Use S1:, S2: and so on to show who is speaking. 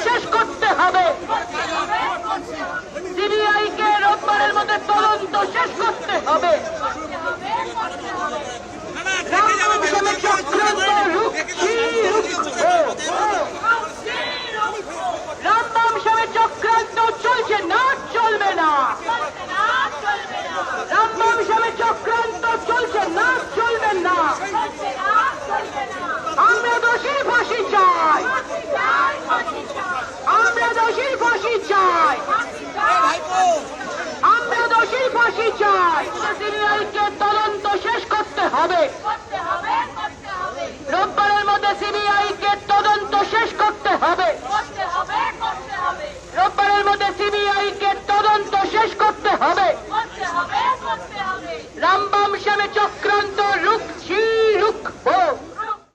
S1: শেষ করতে হবে। সিবিআই কে রোববারের মধ্যে তদন্ত শেষ করতে হবে। রামবাম শ্যামের চক্রান্ত রুখছি, রামবাম শ্যামের চক্রান্ত চলছে না, চলবে না। রামবাম শ্যামের চক্রান্ত চলছে না, চলবে না। আমরা দোষীর ফাঁসি চাই, আমরা দোষীর ফাঁসি চাই, আমরা দোষীর ফাঁসি চাই। সিবিআইকে তদন্ত শেষ করতে হবে। রোববারের মধ্যে সিবিআইকে তদন্ত শেষ করতে হবে। রোববারের মধ্যে সিবিআইকে তদন্ত শেষ করতে হবে। রামবাম শ্যামের চক্র